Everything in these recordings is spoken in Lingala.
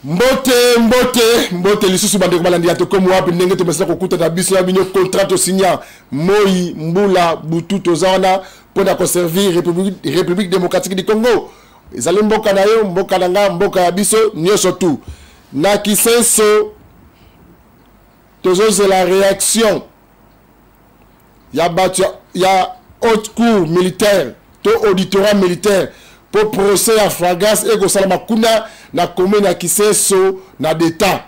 Mbote lisusu bande ko balandi ato comme wapi ndenge to mesako kuta na biso ya binyo contrat signé Moi Mbula Bututo zana pour la conserver République démocratique du Congo. Ezali mboka na yo mboka na nga mboka ya biso nyoso tout. Na kisenso tozo c'est la réaction. Ya haute cour militaire, to auditorat militaire pour procès à flagrance et Salama Kuna na commune ya Kisenso na d'État.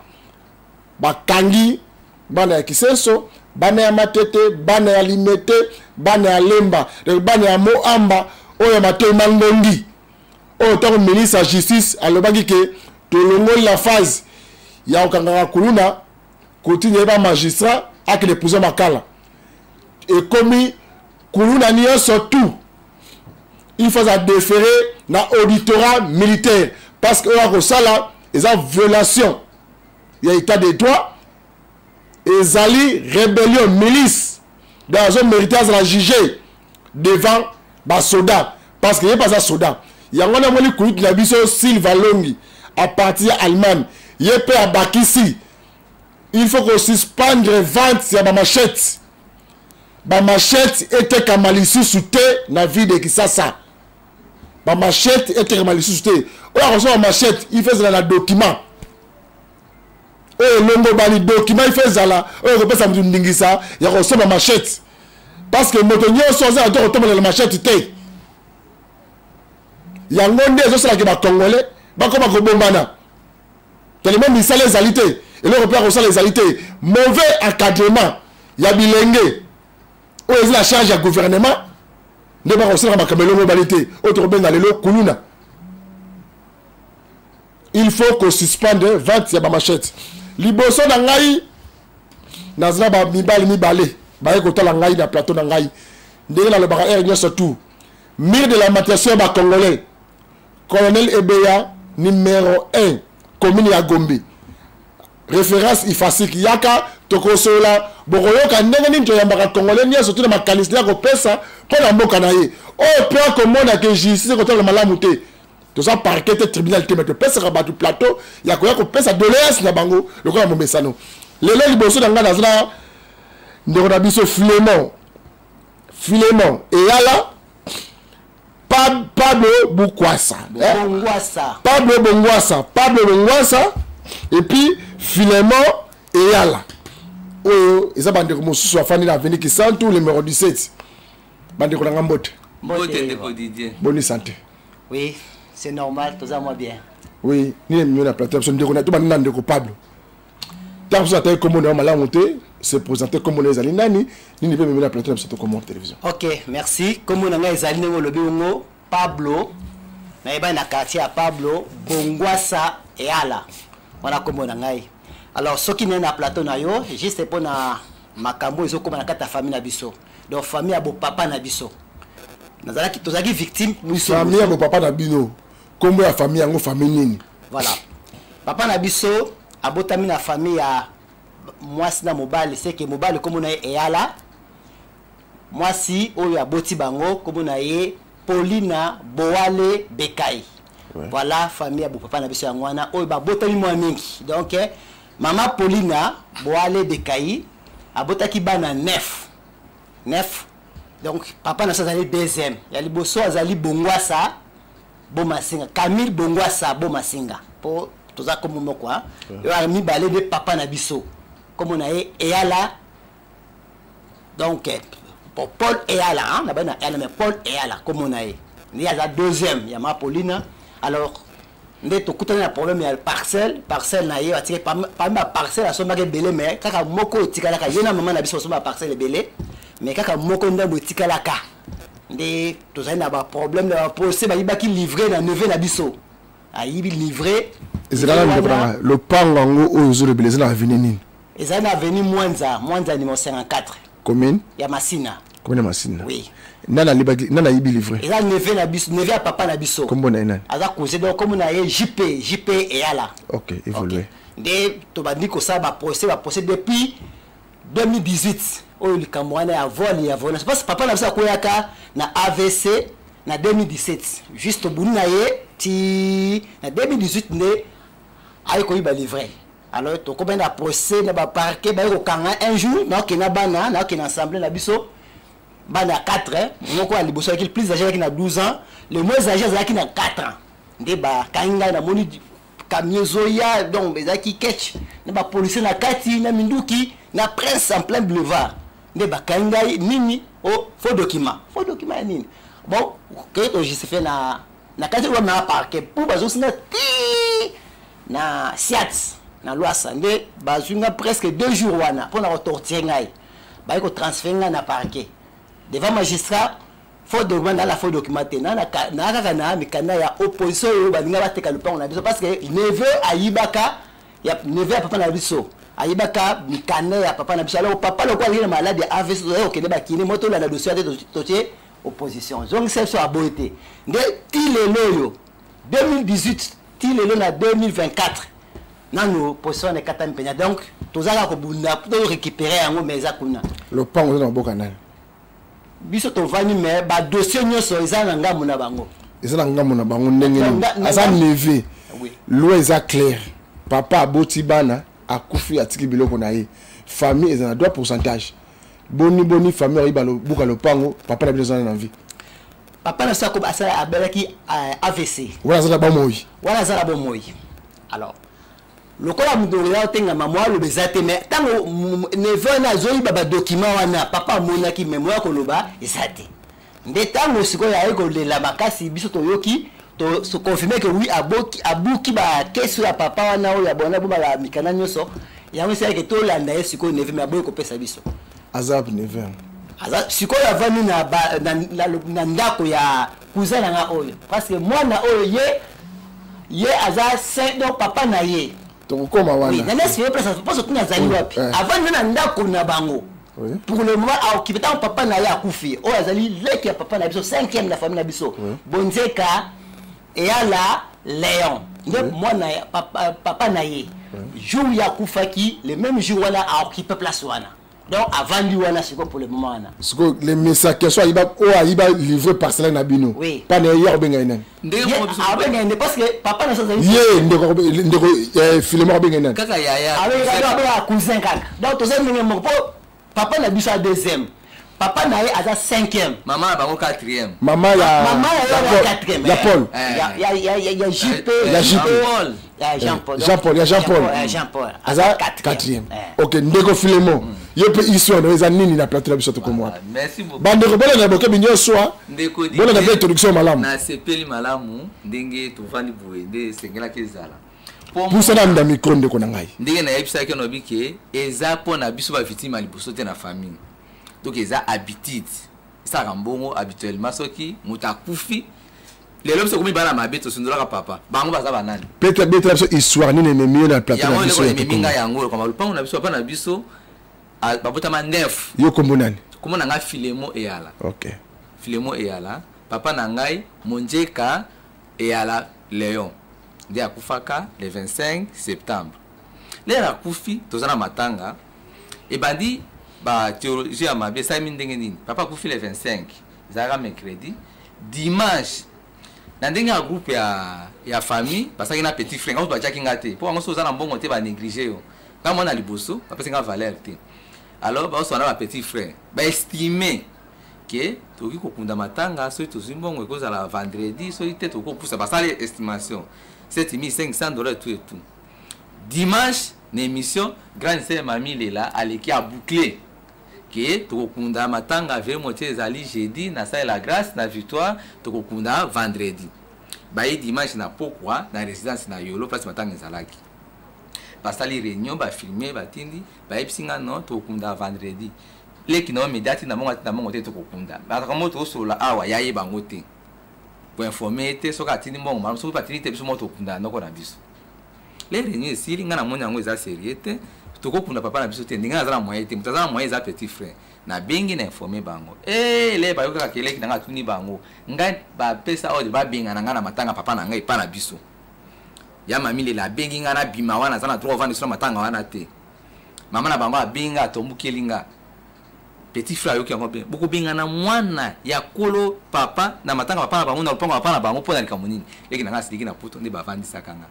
Bakangi bana ya Kisenso, bana ya Matete, bana ya Limete, bana ya Lemba, bana ya Moamba, oyo Mateo Mangondi. Oyo tant ministre de justice alobaki ke tolongo la phase ya okangaka kuluna continue ba magistrat ak le pouvoir makala. Et comme kuluna niyo surtout il faut à déférer na auditorat militaire parce que là ça là ils ont violation il y a état de droit et zali rébellion milice dans zone militaire la juger devant ba soda parce que il y a pas ça soda il y a ngona moni kuit na biso Silva Longi à partir allemand il y a pas à Bakissi il faut qu'on suspendre vente ya ba machette était kamalisu souté na vie de Kisasa. Ba machette était kamalisu souté. On reçoit machette, il fait la document. Longo bani document il fait ça là. On repère ça mdingisa, il reçoit ma machette. Parce que motonyo soza a doit tomber la machette té. Yangonde zo sala ke ba congolais, ba ko ba ko bombana. Tellement misale les alités. Et le repère reçoit les alités. Mauvais encadrement. Ya bilenge. Où est la charge du gouvernement? Ne pas recevoir ma camélo mobilité. Autre ben dans le kuluna. Il faut qu'on suspende 20 ya ba machette. Liboso na ngai nazna ba mibali ba ko tala ngai na plateau na ngai. Ndenge na le ba air surtout. Mire de la matation ba congolais. Colonel Ebeya numéro 1 commune ya Gombe. Référence ifasik yaka tokosola bokoyoka ndenge nini toyambaka congolais nia surtout na makanisi ya kopesa po na mboka na ye o pe komona ke justice ko tala malamu te to sa parquet te tribunal te mettre pesa ka batu plateau ya ko pesa doléance na bango lokola mombesano lelo liboso na ngana zala ndeko na biso Filemon et yala Pablo Bongwasa et puis Filemon et yala oh ils ont bandé comme sous afani la venir qui sent tout numéro 17 bandé ko ngambote bonne santé oui c'est normal tout ça moi bien oui ni mieux la plateforme ndeko na tout bandé ndeko Pablo tant ça tay comme on a mal monté se présenter comme on est allé nani ni peut même la plateforme c'est comme télévision. OK merci comme on a ezali ngo lobi ngo Pablo na eba na quartier à Pablo Bongwasa et ala wana comme on a ngai. Alors ce qui n'est na plateau na yo juste pour na makambo iso comme na kata famille na biso donc famille abo papa na biso nazala ki tozaki victime biso famille abo papa na bino kombo ya famille yango famille nini voilà papa na biso abotami na famille ya mwasi na mobali c'est que mobali comme na eyala mwasi oyo aboti bango comme na ye Paulina Boale Bekai ouais. Voilà famille abo papa na biso yango wana oyo ba botami mwa mingi donc Maman Paulina Boale Bekai abotaki bana 9 donc papa na azali deuxième ya liboso azali Bongwasa Bomasinga Camille Bongwasa Bomasinga po toza comme moko hein yo mi balé de papa na biso comme on a eyala donc pour Paul eyala hein na bana eyala mais Paul eyala comme on a ni a deuxième ya ma Paulina alors ndé to kutana na problème ya parcelle na ye atie parmi parcelle asoma ke belé mais kaka moko tikala ka yena maman na biso asoma parcelle belé mais kaka moko ndambo tikala ka ndé to za na ba problème na procès ba yibaki livré na neveu na biso ayibi livré ezala le pango o zo le belé na avenue nini ezala na avenue Mwanza numéro 54 commune ya Masina oui nana yibi livré eza neveu na biso neveu ya papa na biso kombo na nani aza cousin donc comme na ye JP et ala OK évolué ndé to bandi ko ça ba procès depuis 2018 oyo likambo wana ya vol parce que papa na biso akoyaka na AVC na 2017 juste bunu na ye ti na 2018 ndé ayi ko ba livrer alors to ko ben da procès na ba parquet ba ko kanga un jour na ke na bana na ke na assemblée na biso bana 4 moko ali boso qui plus âgé qui na 12 ans le moins âgé za qui na 4 ans nde ba kanga na moni camion zoya donc beza qui catch na ba policier na kati na minduki na presse en plein boulevard nde ba kanga nini o faux document nini bon que to je fait na kati wa na parquet pour bazo sina ti na siats na loasa nde bazunga presque 2 jours wana pour na torturer ngai ba ko transférer na parquet devant magistrat faut document dans la faux documenté na mikanda ya opposition yo baninga bateka lupango na biso parce que neveu ayibaka ya neveu papa na biso ayibaka mikanda ya papa na biso alors papa le quoi il est malade ya AVC au Québec bakini moto la dossier de totier opposition donc c'est sur aboité de tilelo 2018 tilelo na 2024 nano position na kata mpenya donc tozaka ko bunda pour récupérer yango meza kuna le pango na bokanal biso to vani mais ba dossier nyoso ezana ngamu na bango ndenge asa neve loi eza clair papa aboti bana akufi atiki biloko na ye famille ezana droit pourcentage boni famille oyiba buka lopango papa na biso na vie papa na sako asala abelaki AVC wala zala ba moi alors lokola mudorela tenga mamoa lo bezate mais tango neveu na zoyi baba document wana papa monaki mémoire ko loba ezate nde tango siko ya eko lela makasi biso to yoki to se confirmer que oui abuki ba keso ya papa wana o ya bona buma la mikana nyoso yango c'est que to landa siko neveu mais aboy ko pesa biso azab neveu siko ya vani na ndako ya cousin nga oyo parce que mwana oyo ye aza saint donc papa na ye tokoma wana oui na laisse place parce que kuna zali wapi avant na ndako na bango pour le moment a occupé tant papa na ya kufi o azali leki ya papa na biso 5e na famille na biso bonzeka et ala Léon nde mwana papa na ye jour ya kufaki le même jour wana a occupé place wana donc avant lui wana c'est quoi pour le moment wana c'est que les messages que soit iba livré parcelle na bino pas na hier benga inen ndeko parce que papa na ça ye ndeko filmer benga inen kaka yaya avec cousin kaka donc to zemi mo papa na biso 2e papa na ye aza 5e maman na bango 4e maman ya 4e ya Paul ya JP Jean Paul aza 4e OK ndeko filemo yo pe ici on eza nini na plateau biso to komwa merci beaucoup bande rebele na boke binyo soa ndeko di bona na introduction malamu na sepeli malamu ndenge to vandi buwe de sengela kezala pour ça na micro ndeko na ngai ndenge na yebisa ke no bike eza pona biso ba victime liboso te na famille donc eza habitude ça rambongo habituellement soki mutakufi lelo biso komi bana mabeto sundolaka papa bango baza banani peut-être biso histoire nini nemi na plateau na biso ya minga yango kwa malupango na biso papa na biso babota ma 9 yo kombo nani kombo na nga Filemo Eyala OK Filemo Eyala papa na ngai Monjeka Eyala Léon ndi akufaka le 25 septembre lera kufi tozana matanga e bandi ba théologie ya mabe sa ndenge nini papa kufi le 25 zara mercredi dimanche na ndenge ya groupe ya famille parce que na petit frère on ba jaki ngate po ngo zana mbongo te ba négliger yo kama na liboso papa singa valeur te alors ba so na ba petit frère ba estimer que toki ko kunda matanga so to zimbongo ekoza la vendredi so ite to ko poussa ba sale estimation $7,500 tout et tout dimanche l'émission grande sœur mamie Lela aleki a boucler que to kunda matanga ve moitié zali jeudi na ça la grâce na victoire to kunda vendredi ba dimanche na pourquoi na résidence na yolo place matanga zalaki basali réunion ba filmer ba tindi ba epsinga non to kunda vendredi leki na médiati na mongo te to kunda ba kamo to sola awa yaye bango te pour informer te soka tindi mbongo ma so patini te biso moto kunda noko na biso les réunions sili nga na mona ngo eza sérieux te to kunda papa na biso te ndinga za moyen te mutaza moyen za petit frère na bengi na informer bango le ba yoka keleki na nga tuni bango nga ba pesa ordre ba benga na nga na matanga papa na nga ipa na biso ya mami Lela bengi nga na bima wana za na droit vendre sur matanga wana te mama na bango abenga tombukelinga petit frère yoki yango ben boko benga na mwana ya kolo papa na matanga papa na bango na lupango papa na bango pona lika monini leki na nga siliki na poto nde bavandi sakanga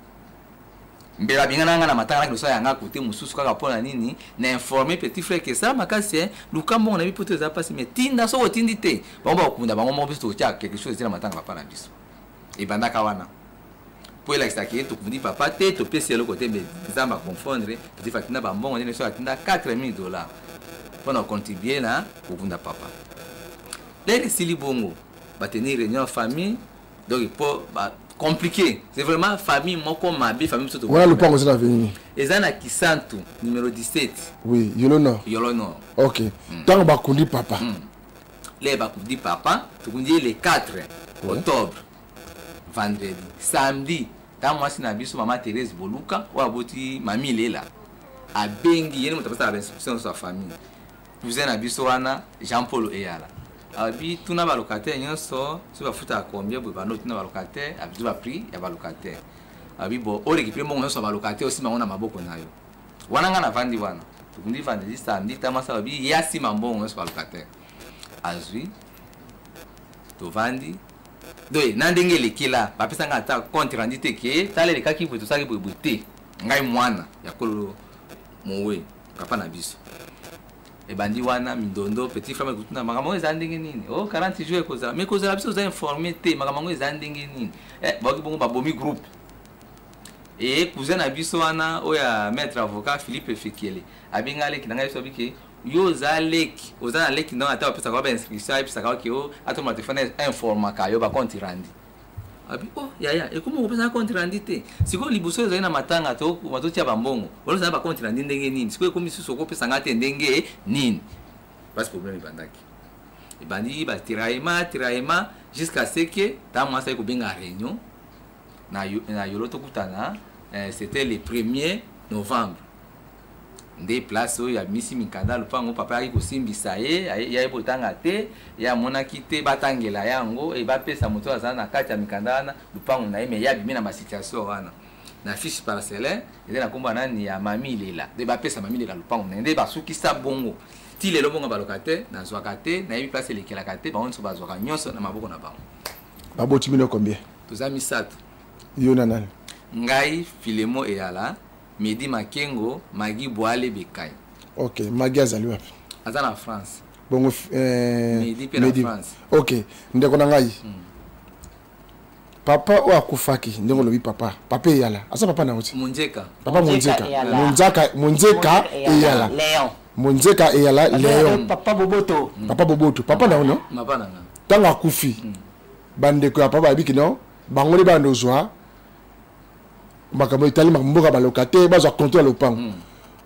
mbela bingana nga na matanga na ya nga côté mususu kaka pona nini na informer petit frère que ça makasi lukambo na bipoto za pasi mais tinda so tindi te bango bakunda bango mo biso tia quelque chose na matanga papa na biso e bandaka wana pour la extraquer to kundi papa te to pesi le côté mais zamba confondre petit frère na ba mbongo ne so atinda $4000 pour nous contribuer na kukunda papa les sili bongo ba tenir réunion famille donc pour compliqué. C'est vraiment famille moko mabe famille surtout. Voilà le point que vous avez venu. Ezana Kisantu numéro 17. Oui, Yolo Nord. Yolo Nord. OK. Tant ba kundi papa. Les ba kundi papa, tu kundi le 4 octobre. Vendredi, samedi, tant moi sina biso maman Thérèse Boluka ou aboti mami lela. A bengi yene mutapasa la instruction sur sa famille. Cousin na biso wana Jean-Paul Eyala. Abi tuna ba locataire nyonso so ba futa combien bo ba no tuna ba locataire abi ba prix ya ba locataire abi bo o récupérer mon nyonso ba locataire aussi mangona maboko nayo wana nga na vandi wana tukundi vandi samedi tamasa abi yasi mambongo nyonso ba locataire azwi to vandi doy na ndenge lekila ba pesa nga ata compte rendu te ke tale le kaki bo to saki bo te ngai mwana ya kololo mowe papa na biso et bandi wana mindondo petit frère kutuna makambo ezandenge nini oh 40 jours kozala mais kozala biso za informer te makambo ezandenge nini baki bongo ba bomi groupe et cousin na biso wana oya maître avocat Philippe Fekele abingale kinanga biso biki yo zaleki ozana leki ndanga ata pesa kwa ba inscription et pesa kwa ki o atoma téléphone informa ka yo ba compte rendu abi oh ya e como pesa compte rendu te siko libuso za ina matanga to watotia bambongo wala za ba compte rendu ndenge nini siko komi suso ko pesa ngate ndenge nini pas problème bandaki e bandi ba tiraima jusqu'à ce que ta moi ça ko benga réunion na yolo to kutana c'était le 1er novembre des places où il y a misi mikanda lupango papa ari kosimbisa ye ya ebotanga te ya mona kite batangela yango e ba pesa moto azana na kati ya mikanda na lupango na ye me ya bimi na ma situation wana na fiche parcellaire eza na komba nani ya mami lela de ba pesa mami lela lupango na nde basuki sa bongo ti lelo bongo ba locataire na zwaka te na yebi place lekela kate ba onso ba zwaka nyonso na maboko na bango baboti mino combien tozami sato yo na nani ngai Filemo Eyala Medi Makengo, Magui Boale Bekai. OK, Magui azali wapi? Azana en France. Bongo Medi pe na France. OK, ndeko na ngai. Papa o akufaki, ndeko lobi papa. Papa Eyala. Asa papa na uti? Munjeka. Papa Munjeka. Munjeka Eyala. Léon. Munjeka Eyala Léon. Papa Boboto. Papa Boboto. Papa na ono? Papa na nga. Tanga akufi. Bandeko ya papa abiki no? Bangoli bando zwa. Makambo itali makambo ba locataire ba zo contrôle le pan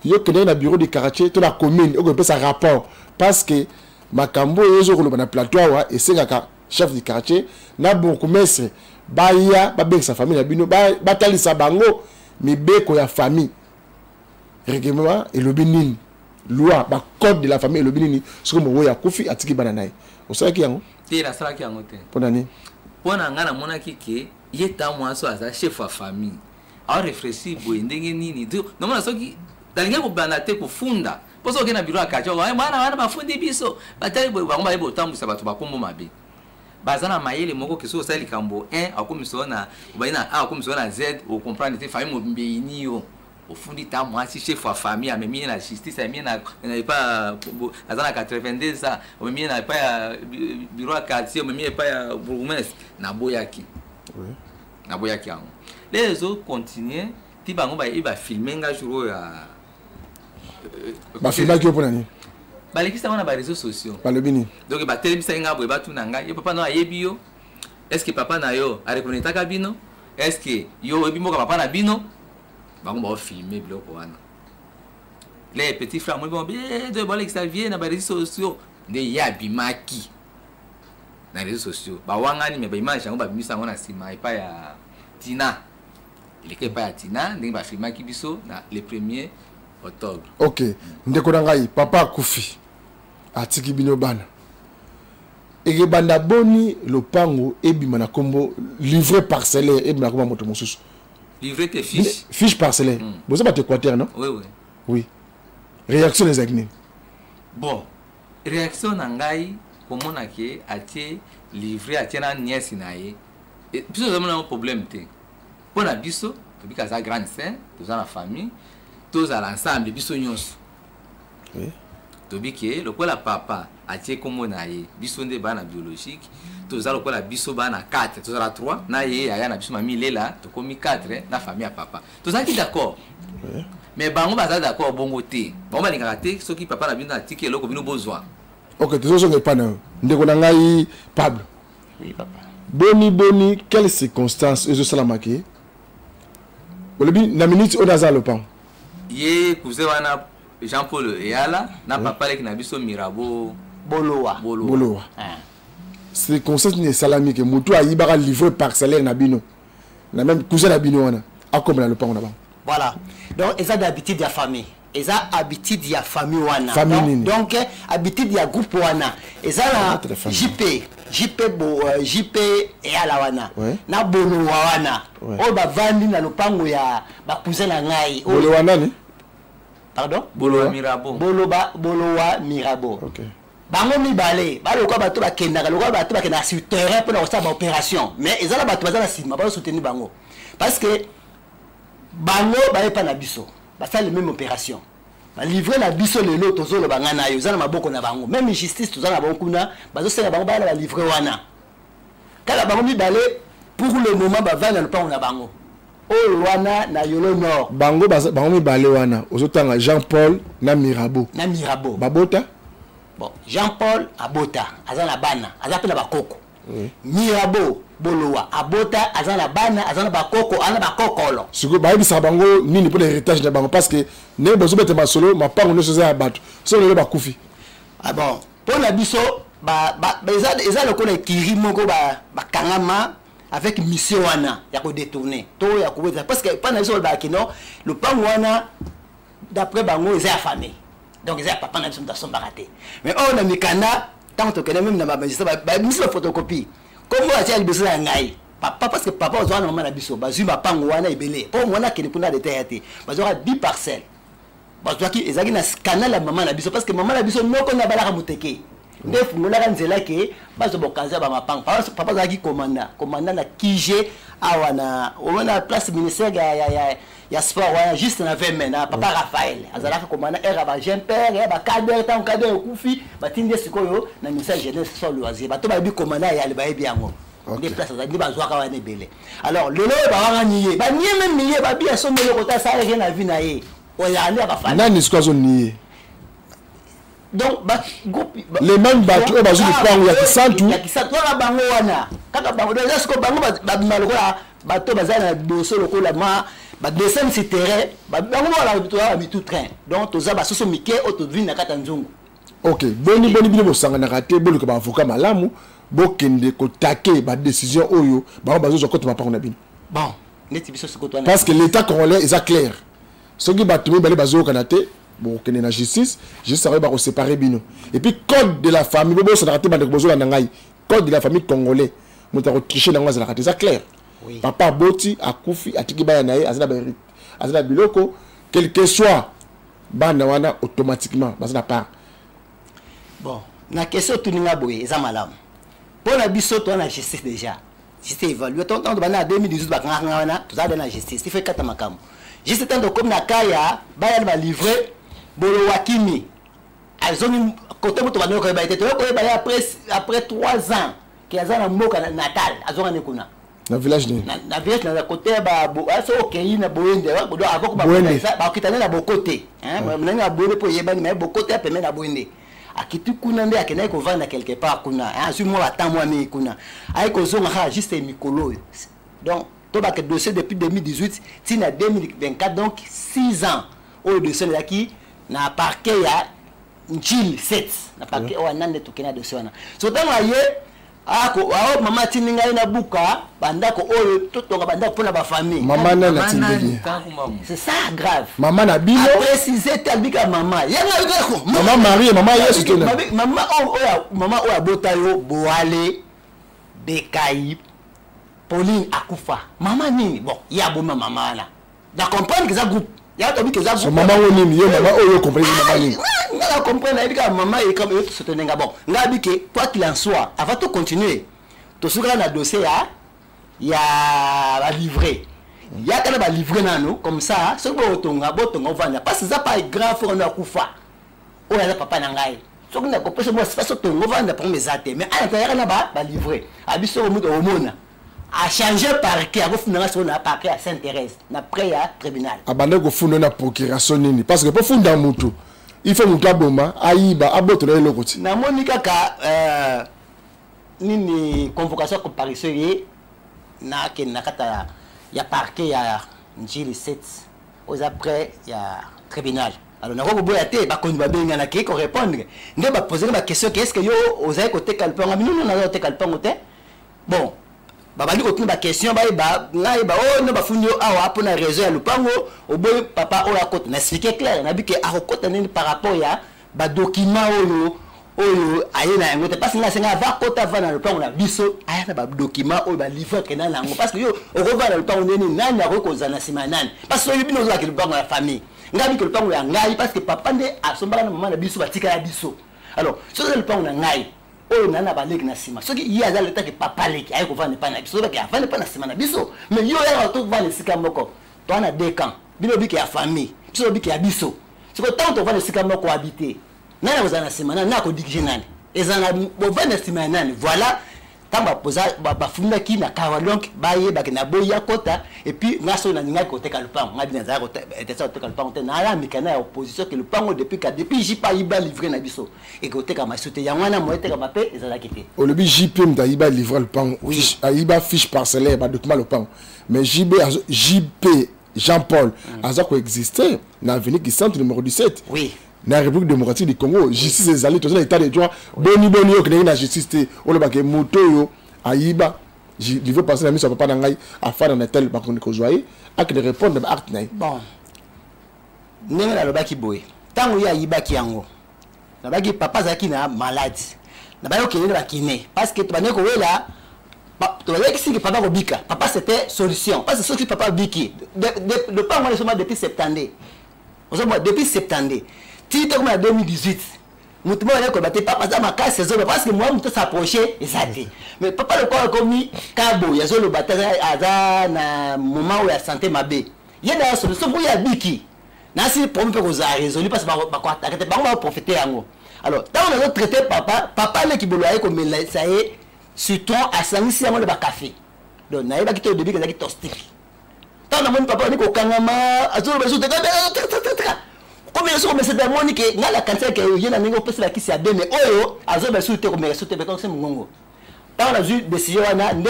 yo kene na bureau de quartier to la commune o pesa rapport parce que makambo yezo ko na plateau wa et c'est ka chef du quartier na bon commerce ba ya ba ben sa famille na bino ba talisa bango mi beko ya famille règlement et le binini loi ba code de la famille le binini ce que mo ya kufi atiki bananaï o sala ki yango te la sala ki yango te ponani pona ngana mona kike yeta mwaso aza chef wa famille a réfléchir boye ndenge nini do nomona soki dalinga ko bana te ko funda poso ke na biro akacho wana bafundi biso batali boye bango ba tambisa bato bakombo mabe bazana mayele moko keso sali kambo 1 akomisona baina a akomisona Z o comprendre te famille mbeyini yo au fundi ta mwasi chef wa famille amemi na justice amemi na pas azana 82 ça amemi na pas biro akacho amemi pas ya bourgmestre na boyaki oui na boyaki yango les autres continuent ti bango ba iba filmer nga jour ya ba filmer ki opona ni ba lekisa wana ba réseaux sociaux ba lebini donc ba telemisa nga boye ba tuna nga yo papa no ayebi yo est-ce que papa na yo a reconnaître ka bino est-ce que yo ebi moka papa na bino bango ba filmer biloko wana les petits frères moi bon de ba lekisa vie na ba réseaux sociaux de ya bimaki na réseaux sociaux ba wangani me ba image yango ba bimisa ngona sima ipa ya Tina il est pas à Tina ndenge ba filma ki biso na le 1er octobre. OK ndeko na ngai papa kufi atiki bino bana ege banda boni lopango ebima na kombo livret parcellaire ebima kombo moto mosusu livret tes fiche parcellaire boza ba te quater non oui réaction des agnes bon réaction na ngai komona ke atie livret atie na nièce na ye biso zamana un problème te pona biso tobi kaza grande sœur toza na famille toza l'ensemble biso nyonso tobi ke lokola papa atie kombo na ye biso nde bana biologique toza lokola biso bana 4 toza la 3 na ye aya na biso mami lela tokomi 4 na famille ya papa tozalaki d'accord mais bango baza d'accord bongo te bango balingaka te soki papa na bino atiki eloko bino bozwa. Ok, tozozonga epa na ndeko na ngai Pablo. Oui papa. Boni quelles circonstances ezosalamaki olobi na minute oyo naza lopango ye cousin wana Jean-Paul Eyala na papa leki na biso Mirabo Bolowa. Circonstance ni esalami ke motu ayibaka livre parcellaire na bino na même cousin na bino wana akomela lopango na bango. Voilà. Donc eza d'habitude ya famille. Eza habitude ya famille wana. Donc habitude ya groupe wana. Eza na JP Eyala wana. Na Bolowa wana. O ba vandi na lopango ya ba cousin na ngai. Bolowa nani? Pardon? Bolowa Mirabo. Bolowa Mirabo. OK. Bango mibale, ba lokola bato ba kendaka, lokola bato ba kenda sur terrain pour na osala opération. Mais ezala bato bazala sima, ba soutenir bango. Parce que bango ba epa na biso. Ba ça les mêmes opérations. Ba livrer na biso lelo tozolo banga na yo, zana maboko na bango. Même justice tozana bango kuna, bazo senga bango ba la livrer wana. Kala bango mibale pour le moment ba va na le pan na bango. O wana na Yolo Nord. Bango mibale wana, ozotanga Jean-Paul na Mirabo. Babota? Bon, Jean-Paul Abota, azana bana, azapela bakoko. Mirabo Bolowa, Abota, azana bana, azana bakoko, ana bakokolo. Siko ba yebisa bango nini pour l'héritage de bango parce que ne bezo bete masolo, ma pango ne soza abato. So le bakufi. Ah bon, pour la biso eza lokola kiri moko ba kangama avec mission wana ya ko détourner. To ya ko parce que pendant biso ba kino, le pango wana d'après bango eza affamé. Donc ils ont papa n'a pas son baraté. Mais on a mis cana tant que même na magistrat ba mis la photocopie. Comme on a dit besoin ngai. Papa parce que papa on a maman na biso ba zuma pango wana ebele. Pour moi na ke kuna de terre. Ba zora 10 parcelles. Ba zora ki ezaki na canal la maman na biso parce que maman na biso noko na balaka muteke. Ndef ngola kanzela ke ba zo bokaza ba mapango. Papa zaki commandant na Kije awana on a place ministère ya sport wana juste na 20 men na papa Raphaël azalaka commandant era ba jeune père ya ba cadre tant cadre kufi batinde sikoyo na ministère jeunesse sur loisir bato ba bi commandant ya ba yebi yango des places za ni ba zwaka wana ebele. Alors lelo ba wana nié ba nié même nié ba bi asomelo kota ça rien na vie na ye o ya ni ba fa nani sikozo nié. Donc ba groupe les mêmes bateaux ba zu pango ya kisantu na bango wana kaka bango donc siko bango ba malokola bato bazana dosso lokola ma ba descendre sur terrain ba bango wala tout train donc toza ba soso mike autovine na kata nzungu. OK, boni bino bosanga na raté boluka ba avocat malamu bokende ko taquer ba décision oyo ba bazo ko to mapango na bino. Bon, neti biso siko to parce que l'état congolais est clair. Soki batumi bale bazo kanate bon kende na justice juste ça va séparer bino. Et puis code de la famille bobo ça raté ba de bozo na ngai. Code de la famille congolais muta ko tricher na ngwa za raté ça clair. Oui. Papa Boti akufi atiki baya nae azina biloko quel que soit bana wana automatiquement bazina part. Bon, na question tuninga boye eza malamu. Pour la biso to na justice déjà. Justice évalué tant bana 2018 ba kanga wana to za na justice. Il fait kata makamu. Juste tant comme na kaya baya ba livrer bolo wakimi. Azoni côté moto bana ko ba été ko ba après 3 ans qui azana moka natal azona ne kuna. Na village ni na village na côté ba aso okei na boende ba do avoko ba kitana na bokote hein mnanga boende po yebani mais bokote apeme na boende akiti kuna nde akena ko vanda quelque part kuna hein sur moi attends moi mais kuna ay ko zonga ha juste mikolo donc to ba que dossier depuis 2018 tina 2024 donc 6 ans au dossier là qui na parquet ya Njil 7 na parquet o nande to kena dossier wana so tant aye ako ao mama tininga ina buka bandako oyo totonga bandako pona ba famille mama na tindeli c'est ça grave mama na bino préciser tabika mama yanga ngako mama Marie mama Yesu tona mama oya bota yo boale Bekai Pauline akufa mama nini bon ya bo mama na da comprendre que ça groupe ya to bi que ça groupe mama nini yo mama oyo comprendre mama nini nga comprendre que maman est comme tout soutenir bon nga bi que quoi qu'il en soit avant de continuer to sukara na dossier ya la livrer ya kana ba livrer nano comme ça ce que botonga vanda parce que ça pas grand frère na kufa o ya papa na ngai so que na ko pese mo c'est pas so tongo vanda pour mes até mais à l'intérieur na ba livrer abiso mo do mona a changer parquet a funda sur na parquet à Sainte-Thérèse na près ya tribunal abande ko funda na procuration nini parce que pour funda mutu il faut mutu aboma ayiba aboto na lokoti na moni kaka nini convocation comparution ye na ke na kata ya parquet ya njili 7 aux après ya tribunal alors na ko boya te ba kondu ba benga na ke ko répondre nde ba poser ba question qu'est-ce que yo ozaye ko te kalpanga minu na te kalpanga te bon baba ni ko tuna ba question ba ngai ba oh no ba funyo awa apo na réseau ya lupango oboy papa o ya kote na expliquer clair na bi ke a ko nini par rapport ya ba document oyo ayena yango te parce que nga senga va kota va na lupango na biso ayana ba document oyo ba livre ke na lango parce que yo oko va na lupango nini nani ako kozana sima nani parce que bino zo akili lupango ya famille ngabi ke lupango ya ngai parce que papa nde asombala na mama na biso batika ya biso alors so le lupango na ngai oyo nana ba leki na sima soki yi aza leta ke papa leki ayi ko va ne pa na biso ke avane pa na sima na biso mais yo ya to va le sika moko to na deux camps bino bi ke ya famille biso bi ke ya biso siko tant to va le sika moko habiter nana kozana sima nana ko dikije nani ezana bo va na sima nani voilà tamba poza ba funda ki na kawa donc ba ye ba ke na boya kota et puis ngaso na ninga ko te ka lupango ngabi na za ko te sa te ka lupango te na la mikana ya opposition que lupango depuis jipa iba livrer na biso et ko te ka masute ya wana mo te ka mape ezala kite au lebi JP mta iba livrer lupango iba fiche parcellaire ba document lupango mais JP Jean-Paul aza ko exister na avenue qui centre numéro 17 oui na République démocratique du Congo justice ezali to na état de droit boni yo ke na justice te o ba ke moto yo ayiba je veux passer la mission papa na ngai afana na tel ba ko joyer ak de répondre ba acte nai bon nene la lobaki boy tango ya ayiba ki yango na baki papa zaki na malade na ba yo ke ba kiné parce que to ba ne ko wela to ba yaki singi papa ko bika papa c'était solution parce que ce que papa biki de pas moi seulement depuis septembre depuis septembre ti comme en 2018 mutumo ne ko baté papa za maka saison parce que moi muto s'approcher ezali mais papa le quoi comme kabo ya zo le bataza aza na moment où ya santé mabe yenda solution pour ya biki na si problème ko za résolu parce que ba ko attaquer ba ko profiter yango alors tant on a traité papa le ki bolo ay ko mela ça est surtout à sangisi yango le ba café donc na yeba kito début que tostique tant on a mon papa ni ko kangama azo le besoin de comme ils sont mais c'est démoni que na la cancer que il y a ningo pesa la kisi ya beme oyo azo be sute ko me sute be ko se mungongo ta na ju décision na nde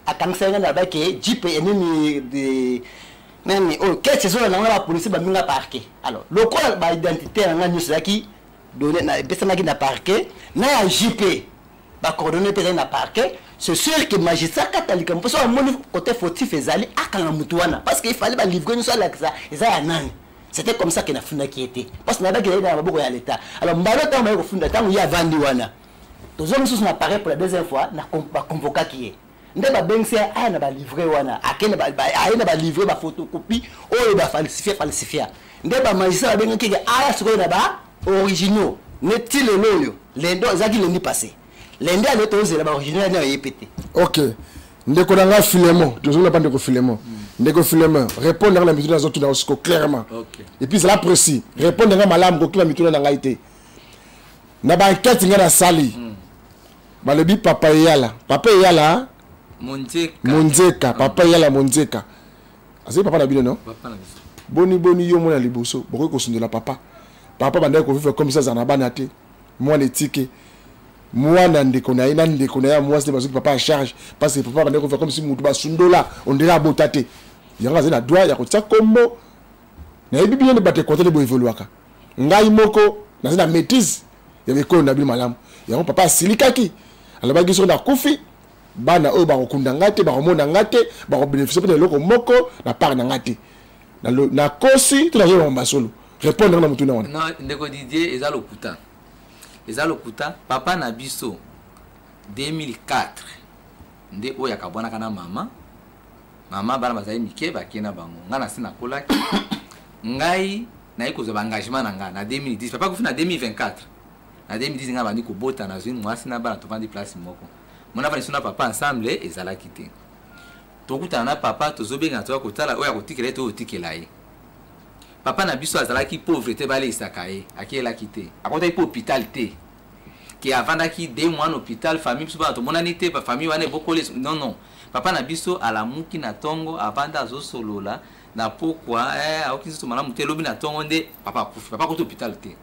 a cancer na ba ke JP enemi de nani o que c'est ça na la police ba minga parquet alors le quoi ba identité na nyuso yaki donner na pesa na ki na parquet na ya JP ba coordonner pesa na parquet c'est sûr que magistrat catholique parce que mon côté fautif ezali akanga mutuana parce qu'il fallait ba livrer nous ça là ça ya nani. C'était comme ça que na funda qui était parce que na ba ke na maboko ya l'état alors mbalo ta ma ko funda tangu ya vandi wana to zo mususu na paraît pour la deuxième fois na convoquer qui est nde ba bengse a na ba livrer wana akena ba na ba livrer ba photocopie o ba falsifier nde ba magistrat ba benga ki a siko na ba originaux n'est-il loyo lendo zaki lendi passé lendo ale to zela ba original na yepete OK ndeko na nga Filemon to zo na bande ko Filemon ndeko Filemon répondre à la mituna zotu na osiko clairement OK et puis cela précis répondre à malam ko kila mituna na nga ité na ba enquête nga na sali ba le bi papa yala Monzeka papa yala Monzeka azé papa na bino non papa na biso boni yo mona liboso boko ko sundola papa banda ko vivre comme ça za bana te moi les tickets moi na ndeko na ya moi c'est parce que papa en charge parce que papa banda ko faire comme si mutu ba sundola on dira botate yanga zena droit ya ko tsa kombo na yebi bien de batte côté de bo évoluaka ngai moko na zena maîtrise ya be ko na bi malamu yango papa silikaki alors ba giso na kufi bana o ba kokunda ngate ba komona ngate ba ko bénéficier pe loko moko na part na ngate na kosi to na yo mbasolo répondre na mutu na wana non ndeko Didier eza lokuta papa na biso 2004 nde oya kabwana kana mama bana bazali mike bakena bango ngana sina kolaki ngai na ikozo ba engagement na nga na 2010 papa ko fina 2024 na 2010 nga bandi ko bota na zine mwasi na bana to vandi place moko mona va suna papa ensemble ezala kité tokutana na papa tozobenga toya kotala oyo akotikela to otikela ye papa na biso azalaki pauvreté balesaka ye akiyelaki te akotaki po hôpital te ki avandaki 2 mois na hôpital famille biso bana tomonani te famille wana ebokoli non papa na biso alamuki na tongo avanda azosolola na pokwa aokisi to malamu te lobi na tongo nde papa akufi papa kota hôpital te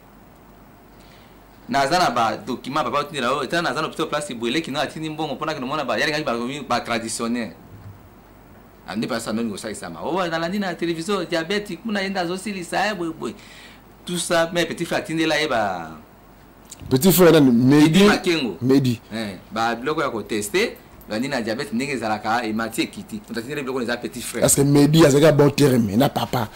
naza na ba document papa otindela oyo etala naza na hôpital place boeleki na atindi mbongo mpona kinomona bayalingaki ba traditionnel ande pasa noni kosalisa o nalandi na télévision diabète kuna yenda azosilisa ye boye tout ça mais petit frère atindela ye ba petit frère Medi Makengo Medi ba biloko ya koteste bandi na diabète ndenge ezalaka emati ekiti totatindela biloko eza petit frère parce que Medi azaka bon terme na papa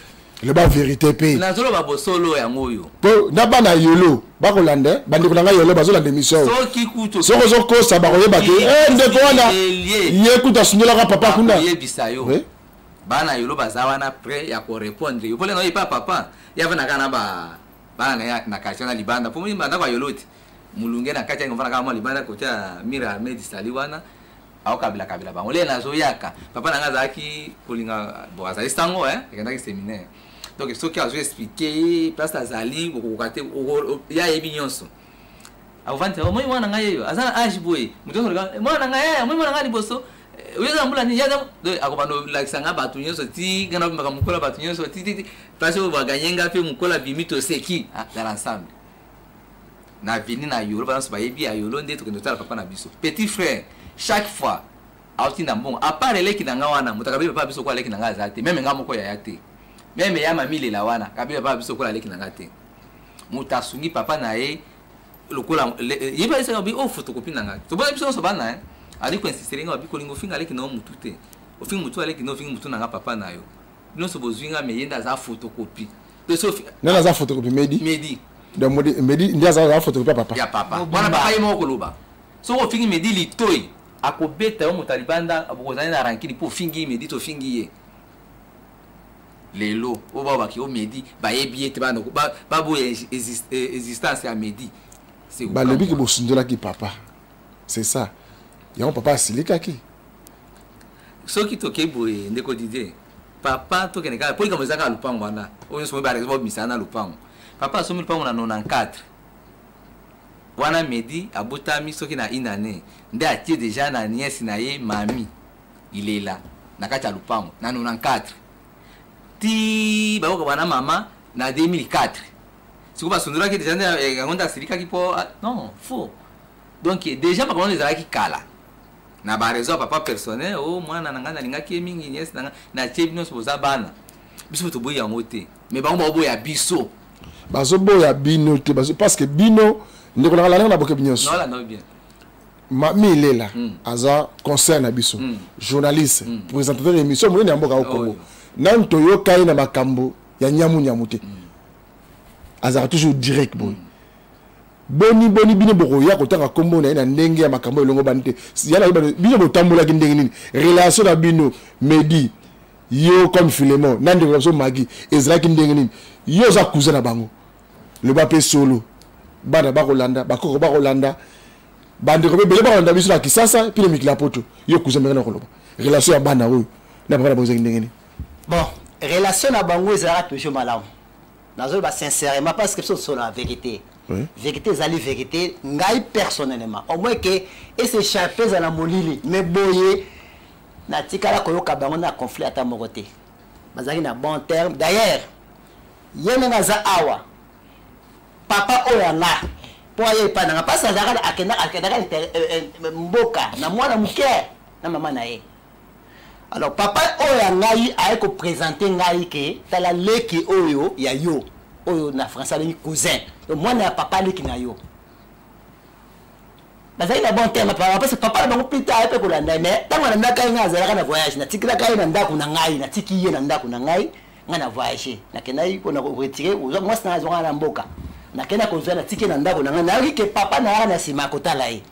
le ba vérité pe nazolo ba bosolo yango oyo po na bana yolo bakolande bandi kolanga yolo bazolanda émission soki kuto soko zoko sa bakoyeba ke ndeko wana ye kuta sunyola ka papa kuna yebisa yo bana yolo bazawana prêt ya ko répondre yo pole no yepa papa yava na kana ba bana na kachana libanda po mimi banda kwa yoloti mulunge na kacha ngomfana kama libanda kocha mira medi saliwana au kabila bango le nazo yaka papa nanga zaki kolinga bo azali sango ekendaki séminaire donc soki azo expliquer place azali kokokate ya yebi nyonso avante moi mwana ngai yo azana age boy mutongo mwana ngai moi mwana ngai liboso uyeza mbula ni yaza akobando lakisanga batu nyonso ti gana bimaka mukola batu nyonso ti place o baganyenga pe mukola bimito seki dans l'ensemble na vini na yolo balance ba yebi ayolo nde tokendo tala papa na biso petit frère chaque fois autina mbongo à part eleki nanga wana mutakabi papa biso kwa eleki nanga azate même nga moko ya yate même ya mamile la wana kabi papa biso kwa eleki nanga te mutasungi papa na ye lokola yeba isa bi o photocopie nanga to bona biso so bana ali ko insister nga bi kolingo finga eleki na mutu te o finga mutu eleki no finga mutu nanga papa na yo non so bozuinga me yenda za photocopie de so nana za photocopie Medi donc Medi ndia za photocopie papa ya papa bona papa ye moko loba so o finga Medi litoi akobeta yo mutalibanda abokozana na rankini po fingi Medi to fingi ye lelo o baba ki o Medi ba yebi ete bana ba bo existence ya Medi c'est ba lebi ki bo sundola ki papa c'est ça ya papa asilika ki soki to ke boye ndeko didie papa to keneka po ka mozaka lupango wana o nso ba exemple misana lupango papa so lupango na 94 wana Medi abotami soki na inane nde atie déjà na nièce na ye mami il est là na kati ya lupango na 94 ti ba ko bana mama na 2004 siko ba sondora ki déjà ngonda silika ki po non faux donc déjà pas comment les ala ki kala na ba raison papa personnel o mwana nanga na linga ki mingi nièce na chebino so za bana biso to boya ngote mais ba ngo boya biso bazo boya bino te bazo parce que bino ndeko na boke binyoso non là non bien mami il est là aza concert na biso journaliste présentateur d'émission mo nyamboka au Congo nan to yo kai na makambo ya nyamu te aza toujours direct boy boni bino boko ya kotanga kombo na ndenge ya makambo elongo banite yana bino botambola ki ndenge nini relation na bino Medi yo comme Philemon nan de so magi ezra ki ndenge nini yo za cousin na bango le bape solo bana bakolanda bakoko bakolanda bande ko bele bakolanda biso na Kisasa puis le mikla poto yo cousin mena koloba relation ya bana oyo na bana bozo ndenge nini bon relation na bango ezala toujours malamu nazo ba sincèrement parce que c'est la vérité vérité ezali vérité ngai personnellement au moins que et s'échapper za na molili mais boye na tikala koyoka bango na conflit ata moko te bazali na bon terme d'ailleurs yene ngaza awa papa oyanga po aye pa na pasa zaka akenda mboka na mwana muke na mama na ye alors papa oyanga yi aye ko présenter ngai ke tala leki oyo ya yo oyo na français ali cousin donc mwana ya papa leki na yo bazali na bon terme parce que papa bango plus tard pe ko landa mais tango na ndaka nga azalaka na voyage na tikila kai na ndako na ngai na tiki ye na ndako na ngai nga na voyage na kenai ko na retirer ozo moi na zo na mboka na kena ko na tiki na ndako na ngai na ke papa na na sima ko tala ye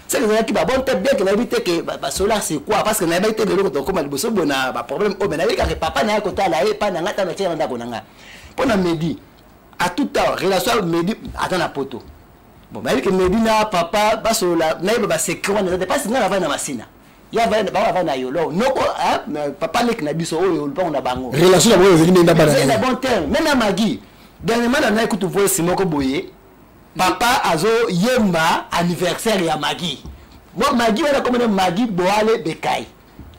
c'est que qui ba bon tête bien que na bité que ba cela c'est quoi parce que na ba été de l'autre comme liboso bona ba problème o na que papa na ko tala ye pa na ngata na tia ndako na ngai pona Medi à tout temps relation Medi attend na poto bon bah que Medi na papa ba cela na ba secret na pas na va na masina ya va na yolo noko papa nek na biso oyo le na bango relation na boyo zindi nda bana c'est un bon terme même à Magui dernièrement na écoute voix Simoko Boye papa azo yemba anniversaire ya Magui moi Magui wana comme Magui Boale Bekai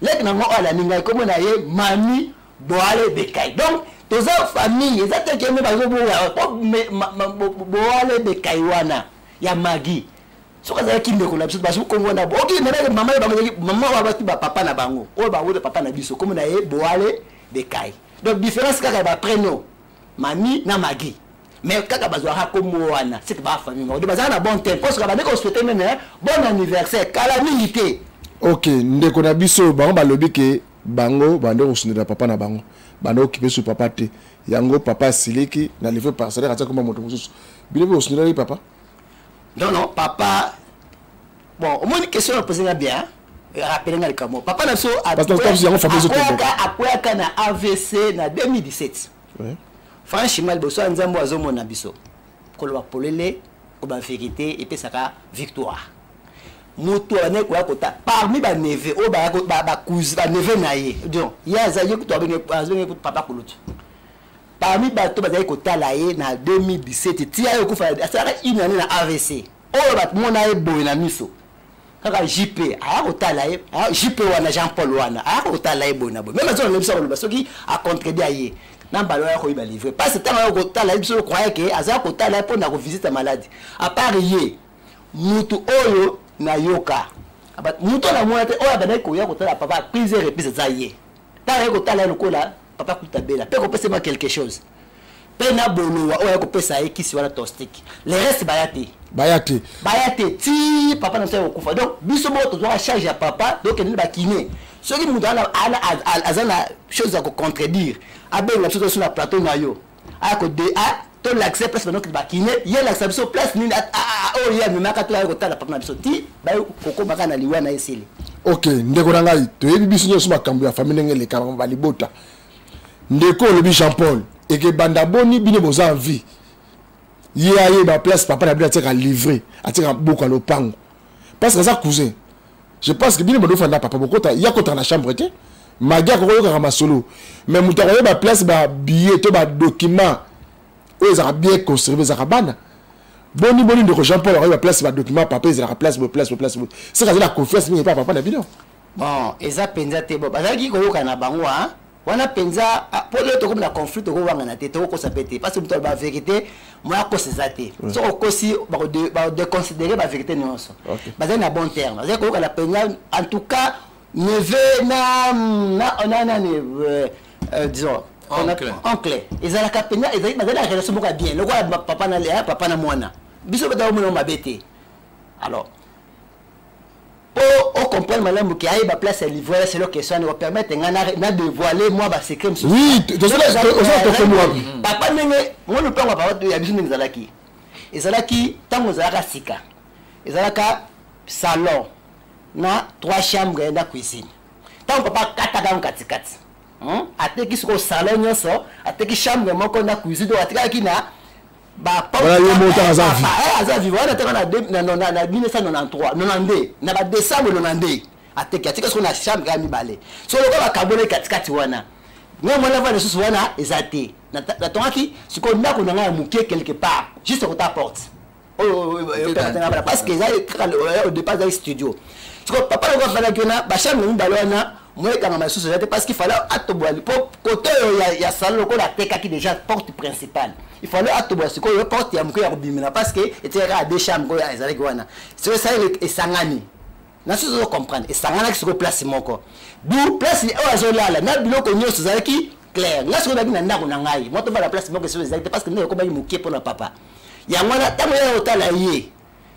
lek na ngo ala ninga comme na ye Mami Boale Bekai donc toza famille ezate ke me bazo Boale Bekai wana ya Magui so kaza kimbe ko na biso baso ko ngona bo okay nana mama bango mama wa bati ba papa na bango o ba wo papa na biso comme na ye Boale Bekai donc différence kaka ba prénom Mami na Magui mais kaka bazwa ko wana c'est ba famille mo de bazana na bon temps parce que ba ndeko souhaiter même bon anniversaire calamité. OK ndeko na biso bango ba lobi ke bango bando osundela papa na bango bando occupé sur papa te yango papa siliki na levé parcellaire atia comme moto mususu bile be osundela papa. Non, papa. Bon, au moins une question à poser bien. Rappelez-moi le camo. Papa n'a pas après na AVC na 2017. Ouais. Franchement, le besoin nzambo azomo na biso. Kolo polele, ko ba vérité et puis ça ka victoire. Mutu ane ko akota parmi ba neve o ba cousin ba neve na ye. Donc, ya zaye ko to benga papa kulutu. Parmi bato bazali kotala ye na 2017 tia yo kufa asara une année na AVC o bat mona e boy na miso kaka JP aya kotala ye JP wana Jean Paul wana aya kotala ye boy na boy même ça on lebisa ko soki a contredire ye na balo ya ko iba livrer parce que tant yo kotala biso ko croyait que azara kotala pour na ko visiter malade à part ye mutu oyo na yoka abat mutu na mona te oya bana ko ya kotala papa plusieurs reprises za ye tant yo kotala no kola papa kutabela pe ko pese ma quelque chose pe na bolowa oya ko pesa e kisi wala tostik le reste bayate ti papa na sero kufa donc biso mo to doit charge à papa donc ni ba kiné ce qui muda ala azana chose à contredire abe la chose sur la plateau na yo a ko de a to l'accès place donc ba kiné ye l'accès sur place ni o ya me maka to ko tala papa na biso ti ba ko baka na liwa na esili. OK ndeko na ngai to yebi biso nyoso makambo ya famille ngele kama ba libota ndeko le Jean Paul et que banda boni bine boza en vie ye ba place papa na bien tika livrer atika beaucoup le pango parce que ça cousin je pense que bine bodo fanda papa bokota ya kota na chambre te magia ko yoka ma solo mais mutaka ba place ba billet to ba document o za bien conserver za bana boni de Jean Paul ba place ba document papa za place c'est ça la confiance ni papa na bino bon eza penza te bo bazaki ko yoka na bango hein wana penza pour le to comme la conflit to wanga na te to ko sapete parce que muto ba vérité moi ko sezate so ko si ba de considérer ba vérité nyonso bazali na bon terme bazali ko la penya en tout cas neve na disons oncle ezala ka penya ezali bazali la relation moka bien le quoi papa na mwana biso ba dawo mo mabete alors pour comprendre madame qui a place à livrer c'est leur question nous permettre na dévoiler moi ba secret monsieur oui papa nenge moi le plan papa ya biso nzalaki ezalaki tango zalaka sika ezalaka salon na 3 chambres na cuisine tango papa kataka katikati ateki siko salon nyonso ateki chambre moko na cuisine atikaki na ba voilà yo monta azavi azavi wana teka na 1993 92 na ba décembre 92 ateki atika siko na chambre ya mibale so loko ba kabone katikati wana ngo mwana va lesusu wana ezate na tongaki siko ndako na nga mukie quelque part juste côté porte parce que ça au départ dans studio siko papa le va faire na ba chambre mibale wana moi quand ma sous parce qu'il fallait atoboa pour côté ya salon ko la tekaki déjà porte principale il fallait atoboa siko yo porte ya mukia robimina parce que était à deux chambres ko ya ezalaki wana c'est ça et sangani na sous comprendre et sangana siko place moko du place o azolala na biloko nyonso ezalaki clair là siko na ndako na ngai moto va la place moko c'est exact parce que ne ko ba mukia pour na papa ya mwana tango ya otala ye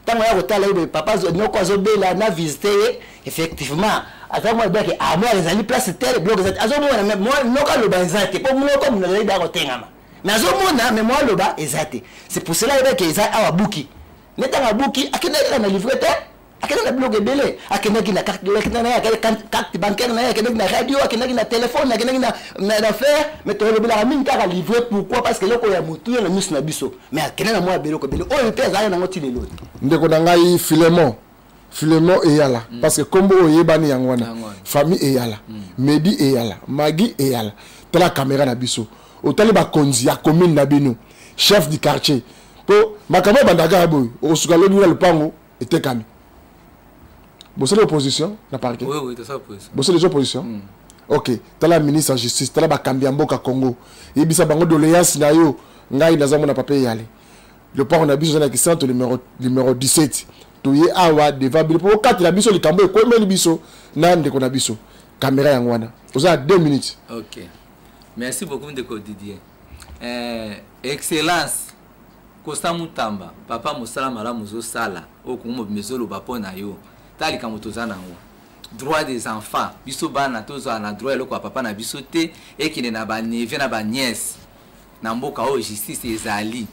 tango ya otala ye papa nyoko azobela na visiter effectivement avec moi donc à moi les amis place terre bloc ça azomona mais moi noka loba ezate pour moi comme na leda kotengama mais azomona mais moi loba ezate c'est pour cela que eza awa buki neta na buki akenda na livrer te akenda na bloc ebele akenda na carte carte bancaire na akenda na radio akenda na téléphone akenda na faire mais to lebela mingi kaka livrer pourquoi parce que loko ya mutu na miss na biso mais akenda na moi beloko bele o pe za na ngoti lelo ndeko na ngai Filemon eyala parce que kombo oyebani yangwana famille eyala Medi eyala Magui eyala tala caméra na biso otali ba konzi ya commune na bino chef du quartier po makambo bandaga boy osuka lobi na lupango etekami bossez l'opposition na parquet oui c'est ça opposition bossez les oppositions OK tala ministre de justice tala ba Kambiamboka Congo yebisa bango doléance na yo ngai nazamo na papier yale le port na biso na ki centre numéro 17 toye awa devant bilo pour 4 la biso likambo e ko meli biso na ndeko na biso caméra yangwana oza 2 minutes. OK, merci beaucoup ndeko Didier. Excellence Kosta Mutamba papa mosala malamu zo sala okungo mezolo bapona yo tali kamotozana ngo droit des enfants biso bana tozo na droit eloko papa na biso te ekine na ba neve na ba nièce na mboka o justice ezali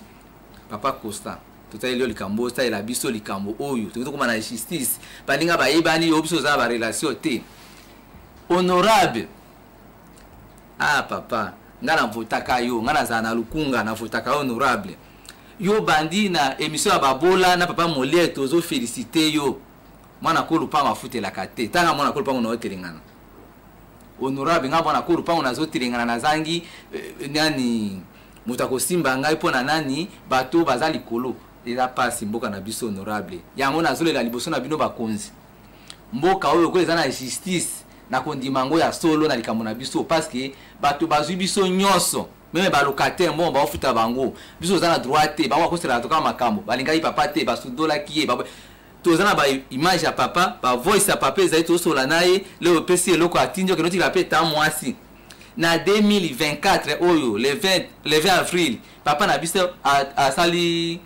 papa Kosta totali lo likambo ta ela biso likambo oyo to kuma na justice balinga ba yebani yo biso za ba relation te honorable papa ngana votaka yo ngana za na lukunga na votaka honorable yo bandi na émission ya babola na papa Molière tozo féliciter yo mwana ko lupa mafute la kate tanga mwana ko lupa na otelingana honorable nga mwana ko lupa na zo telingana na zangi nani mutako simba ngai pona nani bato bazali kolo eza pasi mboka na biso honorable yango nazolela liboso na bino bakonzi mboka oyo ko eza na justice na kondimango ya solo na likambo na biso parce que bato bazwi biso nyonso même ba locataire bon ba ofuta bango biso za na droit te ba ko sera toka makambo balinga papa te ba sudola kiye ba tozana ba image ya papa ba voice ya papa ezali to sola naye le PC eloko atinjo ke noti la peta mwasi na 2024 oyo le 20 avril papa na biso a sali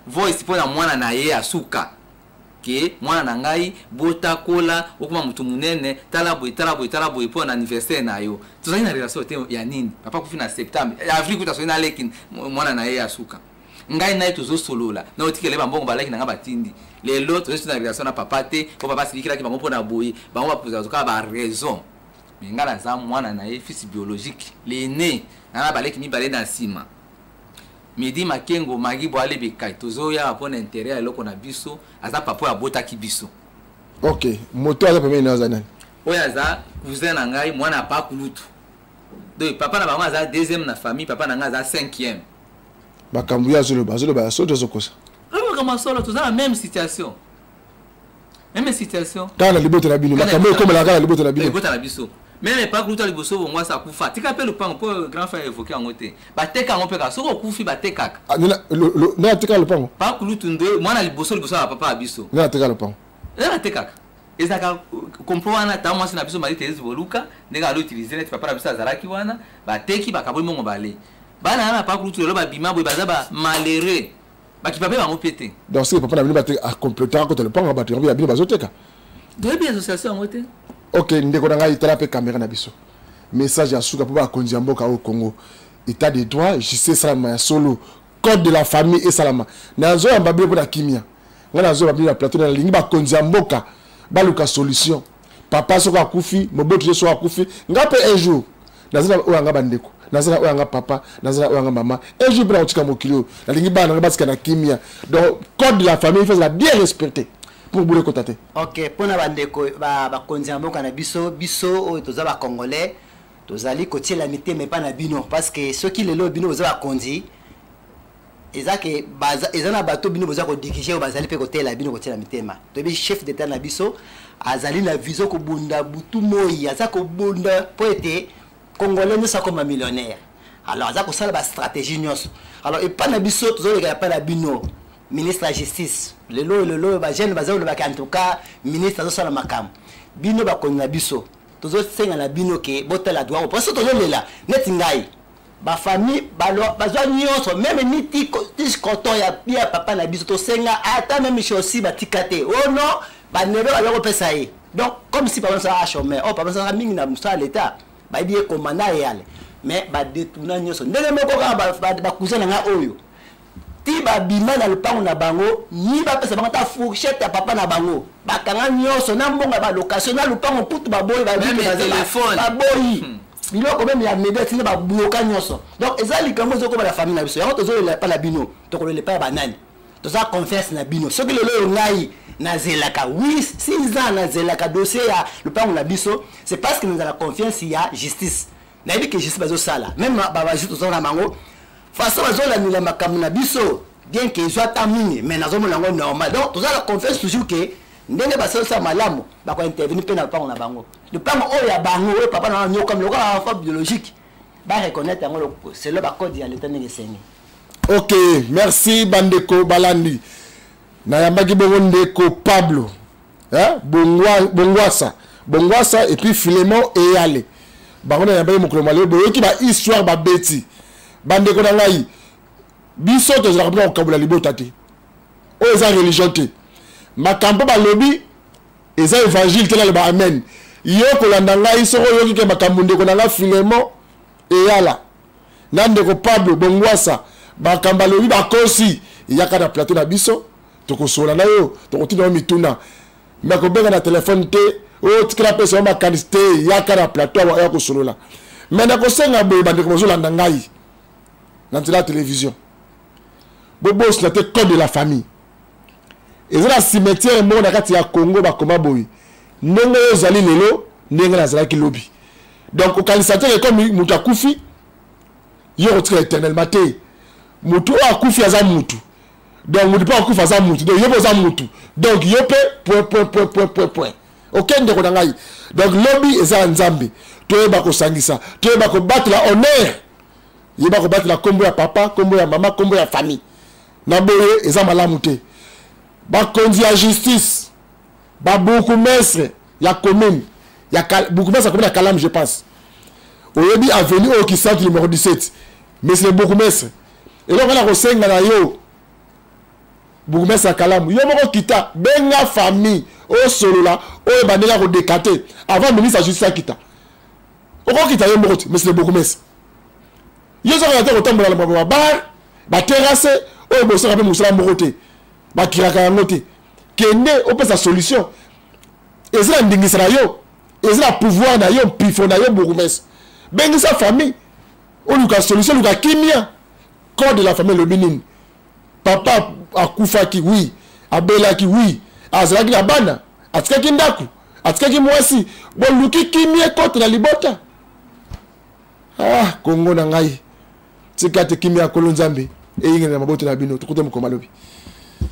voice pona mwana na ye asuka ke mwana na ngai bota kola okuma mutu munene tala boy pona anniversaire na yo tozali na relation te ya nini papa kufi na septembre avril kuta so na lekin mwana na ye asuka ngai naye tozo solola na otikele bambongo balaki na nga batindi lelo tozo na relation na papa te ko papa silikira ki bango pona boy bango bapuza toka ba raison ngala za mwana na ye fils biologique l'aîné na baleki mi balé na sima Medi Makengo Magui boale bekai tozo ya pona intérêt eloko na biso aza papa ya bota ki biso. OK, moto aza premier na zanani oya za cousin na ngai mwana pa kulutu donc papa na bango aza deuxième na famille papa na ngai aza cinquième bakambu ya zolo ba so tozo kosa kama solo toza la même situation kana liboto na bino makambu comme la kana liboto na bino liboto na biso même pas kulutu liboso bo moi ça kufa tika pe le pan pour grand frère évoquer en côté ba teka ngo pe ka soko kufi ba teka na tika le pan pa kulutu ndo mwana liboso ya papa abiso na tika le pan na teka ezaka comprendre ta moi na biso mari Thérèse Boluka ndeka lo utiliser net papa na biso azalaki wana ba teki ba kaboi mongo bale bana na pa kulutu lo ba bima bo baza ba malheureux ba ki papa ba mo pété donc c'est papa na bino ba te a compléter contre le pan ba te ya bino bazoteka doit bien association en côté. OK ndeko na ngai tala pe caméra na biso message ya suka po ba konzi mboka au Congo état de droit justice salama solo code de la famille et salama nazo ya babile po na kimia ngana zo babile na plateau na lingi ba konzi mboka ba luka solution papa soko akufi moboto so akufi ngape un jour nazana oyanga bandeko nazana oyanga papa nazana oyanga mama un jour pour otika mokilo na lingi ba na basika na kimia donc code de la famille il faut la bien respecter pour boule kotate. OK, pona bandeko ba konzi mboka na biso o toza ba congolais tozali kotie la mité mais pas na bino parce que ceux qui lelo bino oza ba konzi ezake baza ezana bato bino boza ko diriger bazali pe kote la bino kotie la mité ma to bi chef d'état na biso azali na vision ko bunda butu moyi aza ko bunda po ete congolais ne sa comme millionnaire alors aza ko sala ba stratégie nyos alors et pas na biso tozo le pas na bino ministre de la justice le ba jeune baza le ba en tout cas ministre azo sala makam bino ba konna biso tozo senga na bino ke botala droit parce que tozo lela net ngai ba famille bazwa nyonso même niti koto ya papa na biso to senga ata même chosi ba tikate oh non ba nebe ba yoko pesa yi donc comme si papa ça a chômé oh papa ça mingi na msa l'état ba di commandant yale mais ba détourna nyonso ndenge moko ba cousin nga oyo ti ba bima na lupango na bango ni ba pesa bango ta fourchette ya papa na bango ba kanga nyonso na mbonga ba location na lupango putu ba boy ba bi ba boy biloko même ya média tine ba bloka nyonso donc ezali kambo zoko ba la famille na biso yango tozo le pa la bino to ko le pa ba nani toza confiance na bino soki lelo ngai na zelaka oui 6 ans na zelaka dossier ya le pango na biso c'est parce que nous avons la confiance ya justice na yebi que justice bazo sala même baba juste toza na bango façon bazo la nila makambo na biso bien que soit tamini mais nazo molango normal donc toza la confiance toujours que ndenge baso sa malamu ba ko intervenir pe na pango na bango le pango o ya bango o papa na nyo comme le forme biologique ba reconnaître yango c'est le ba code ya l'état ndenge sengi. Ok, merci Bandeko Balandi. Nayambaki Ndeko Pablo. Hein? Bongwasa et puis Philemon et Yale. Barona Yambaki Mokolomale, boyoki ba histoire ba beti. Bandeko Nangai. Biso to za rappeler au Kabula Libotate. O eza religion te. Makambo ba lobby eza évangile te na ba amen. Yo kolanda ngai soko yoki ke makambo ndeko nanga Philemon et Yala. Nandeko Pablo Bongwasa. Bakamba lobi bakosi yaka na plateau na biso tokosola na yo tokotina mituna mais ko benga na téléphone te o tikira pesa ma quantité yaka na plateau ya kosolola mais na ko senga boye bande ko zolanda ngai na la télévision bobo c'est le code de la famille et la cimetière mo na kati ya Congo ba koma boye ndenge ezali lelo ndenge na zala ki lobi donc au kalisateur comme mutakufi yo retiré éternellement te mutu akufi aza mutu donc mutu pas akufi aza mutu donc yopo aza mutu donc yope point ok ndeko na ngai donc lobby eza nzambe toyeba ko sangisa toyeba ko battre la honneur yeba ko battre la kombo ya papa kombo ya mama kombo ya famille na boye eza malamu te ba kondi ya justice ba beaucoup mestre ya commune ya beaucoup mestre commune ya Kalam je pense oyebi avenue au qui centre numéro 17 mais c'est beaucoup mestre. Et là, on a reçu un yo. Bourgmestre à Kalamu. Yo moko kita. Benga famille. O solo là. O bandela ko décaté. Avant ministre de justice kita. O ko kita yo moko. Mais c'est bourgmestre. Yo so ka ko tambola la bar. Ba terrasse. O bo so ka pe musala moko te. Ba kiraka yango te. Kende o pe sa solution. Et ça ndingisa na yo. Et ça pouvoir na yo pifo na yo bourgmestre. Benga sa famille. O luka solution luka kimia. Code de la famille le Bénin. Papa akufaki oui, abelaki oui, azalaki na bana, atikaki ndaku, atikaki mwasi, bon luki kimie kote na libota. Ah, Kongo na ngai. Tikate kimia kolonzambe, e yinga na maboto na bino, tukuta mkomalobi.